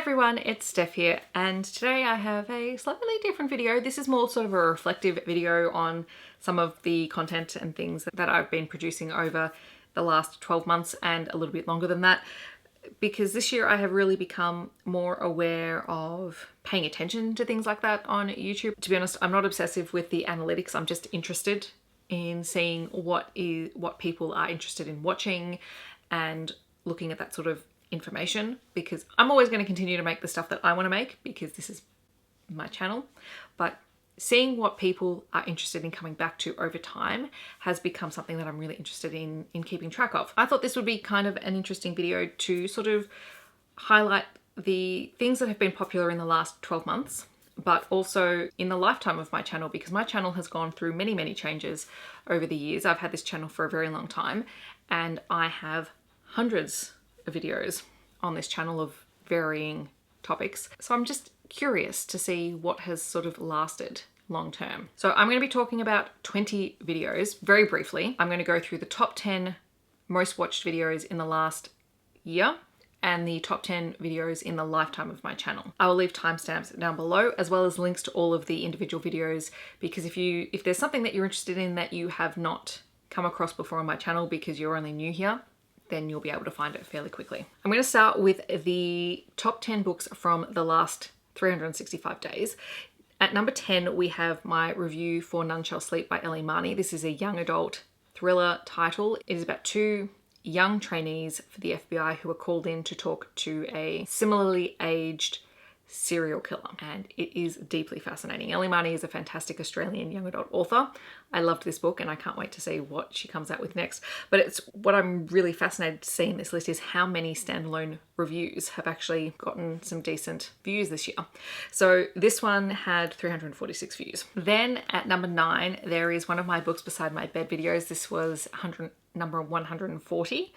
everyone, it's Steph here, and today I have a slightly different video. This is more sort of a reflective video on some of the content and things that I've been producing over the last 12 months and a little bit longer than that, because this year I have really become more aware of paying attention to things like that on YouTube. To be honest, I'm not obsessive with the analytics. I'm just interested in seeing what people are interested in watching and looking at that sort of information, because I'm always going to continue to make the stuff that I want to make because this is my channel, but seeing what people are interested in coming back to over time has become something that I'm really interested in keeping track of. I thought this would be kind of an interesting video to sort of highlight the things that have been popular in the last 12 months, but also in the lifetime of my channel, because my channel has gone through many changes over the years. I've had this channel for a very long time and I have hundreds of videos on this channel of varying topics. So I'm just curious to see what has sort of lasted long term. So I'm going to be talking about 20 videos very briefly. I'm going to go through the top 10 most watched videos in the last year and the top 10 videos in the lifetime of my channel. I will leave timestamps down below as well as links to all of the individual videos, because if there's something that you're interested in that you have not come across before on my channel because you're only new here, then you'll be able to find it fairly quickly. I'm going to start with the top 10 books from the last 365 days. At number 10, we have my review for None Shall Sleep by Ellie Marnie. This is a young adult thriller title. It is about two young trainees for the FBI who are called in to talk to a similarly aged serial killer, and it is deeply fascinating. Ellie Marnie is a fantastic Australian young adult author. I loved this book and I can't wait to see what she comes out with next. But it's what I'm really fascinated to see in this list is how many standalone reviews have actually gotten some decent views this year. So this one had 346 views. Then at number 9, there is one of my books beside my bed videos. This was number 140.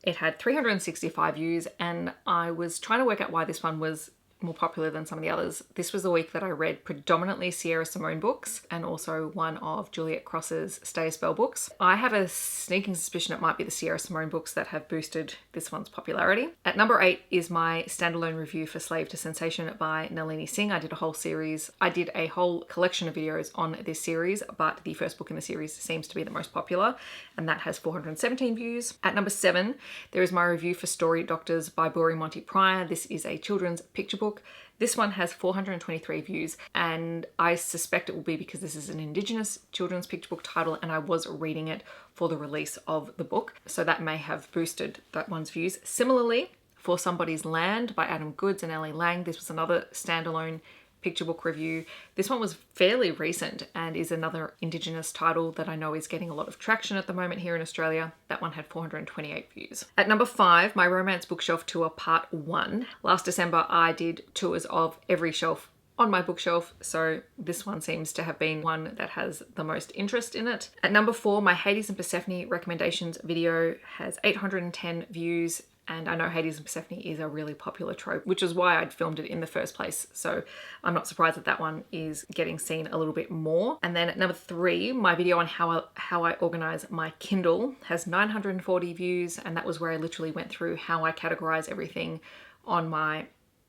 It had 365 views, and I was trying to work out why this one was more popular than some of the others. This was the week that I read predominantly Sierra Simone books and also one of Juliet Cross's Stay a Spell books. I have a sneaking suspicion it might be the Sierra Simone books that have boosted this one's popularity. At number 8 is my standalone review for Slave to Sensation by Nalini Singh. I did a whole collection of videos on this series, but the first book in the series seems to be the most popular, and that has 417 views. At number 7, there is my review for Story Doctors by Buri Monty Pryor. This is a children's picture book. This one has 423 views, and I suspect it will be because this is an Indigenous children's picture book title and I was reading it for the release of the book, so that may have boosted that one's views. Similarly, For Somebody's Land by Adam Goodes and Ellie Lang, this was another standalone picture book review. This one was fairly recent and is another Indigenous title that I know is getting a lot of traction at the moment here in Australia. That one had 428 views. At number 5, my romance bookshelf tour part 1. Last December I did tours of every shelf on my bookshelf, so this one seems to have been one that has the most interest in it. At number 4, my Hades and Persephone recommendations video has 810 views. And I know Hades and Persephone is a really popular trope, which is why I'd filmed it in the first place. So I'm not surprised that that one is getting seen a little bit more. And then at number 3, my video on how I organize my Kindle has 940 views. And that was where I literally went through how I categorize everything on my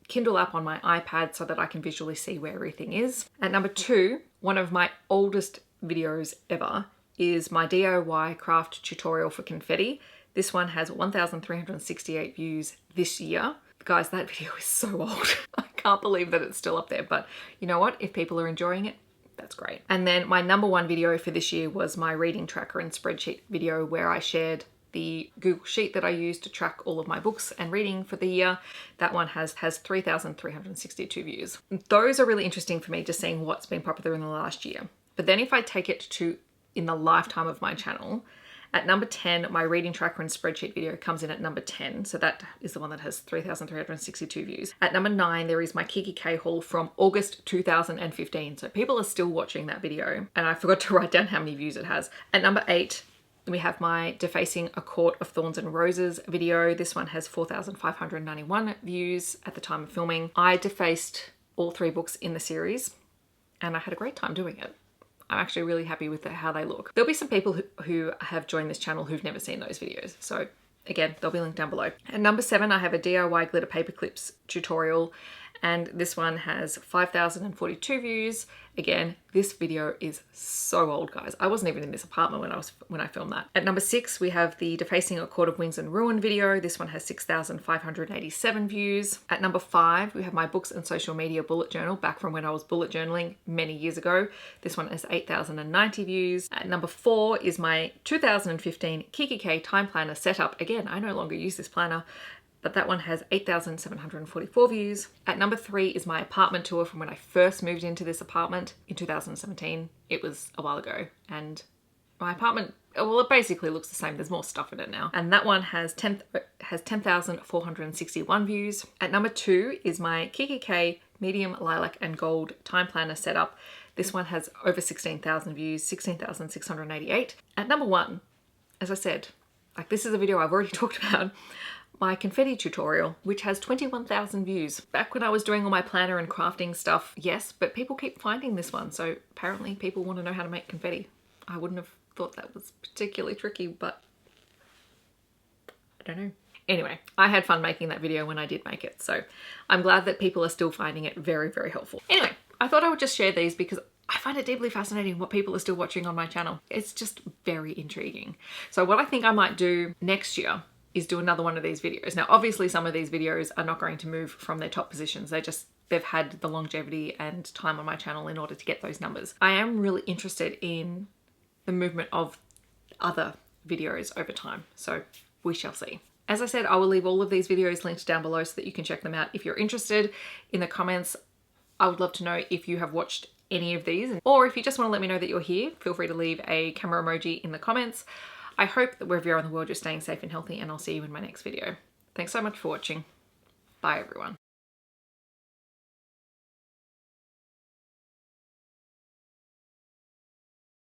Kindle app on my iPad so that I can visually see where everything is. At number 2, one of my oldest videos ever is my DIY craft tutorial for confetti. This one has 1,368 views this year. Guys, that video is so old. I can't believe that it's still up there, but you know what? If people are enjoying it, that's great. And then my number 1 video for this year was my reading tracker and spreadsheet video, where I shared the Google Sheet that I use to track all of my books and reading for the year. That one has 3,362 views. Those are really interesting for me, just seeing what's been popular in the last year. But then if I take it to in the lifetime of my channel, at number 10, my reading tracker and spreadsheet video comes in at number 10. So that is the one that has 3,362 views. At number 9, there is my Kiki K haul from August 2015. So people are still watching that video, and I forgot to write down how many views it has. At number 8, we have my Defacing a Court of Thorns and Roses video. This one has 4,591 views at the time of filming. I defaced all 3 books in the series and I had a great time doing it. I'm actually really happy with how they look. There'll be some people who have joined this channel who've never seen those videos, so Again, they'll be linked down below. At number 7, I have a DIY glitter paper clips tutorial, and this one has 5,042 views. Again, this video is so old, guys. I wasn't even in this apartment when I filmed that. At number 6, we have the Defacing a Court of Wings and Ruin video. This one has 6,587 views. At number 5, we have my books and social media bullet journal, back from when I was bullet journaling many years ago. This one has 8,090 views. At number 4 is my 2015 Kiki K time planner setup. Again, I no longer use this planner, but that one has 8,744 views. At number 3 is my apartment tour from when I first moved into this apartment in 2017. It was a while ago, and my apartment, well, it basically looks the same. There's more stuff in it now. And that one has 10,461 views. At number 2 is my Kiki K medium lilac and gold time planner setup. This one has over 16,000 views, 16,688. At number 1, as I said, like, this is a video I've already talked about, my confetti tutorial, which has 21,000 views. Back when I was doing all my planner and crafting stuff, yes, but people keep finding this one, so apparently people want to know how to make confetti. I wouldn't have thought that was particularly tricky, but I don't know. Anyway, I had fun making that video when I did make it, so I'm glad that people are still finding it very, very helpful. Anyway, I thought I would just share these because I find it deeply fascinating what people are still watching on my channel. It's just very intriguing. So what I think I might do next year is do another one of these videos. Now, obviously some of these videos are not going to move from their top positions. They've had the longevity and time on my channel in order to get those numbers. I am really interested in the movement of other videos over time, so we shall see. As I said, I will leave all of these videos linked down below so that you can check them out if you're interested. In the comments, I would love to know if you have watched any of these, or if you just want to let me know that you're here, feel free to leave a camera emoji in the comments. I hope that wherever you are in the world, you're staying safe and healthy, and I'll see you in my next video. Thanks so much for watching. Bye, everyone.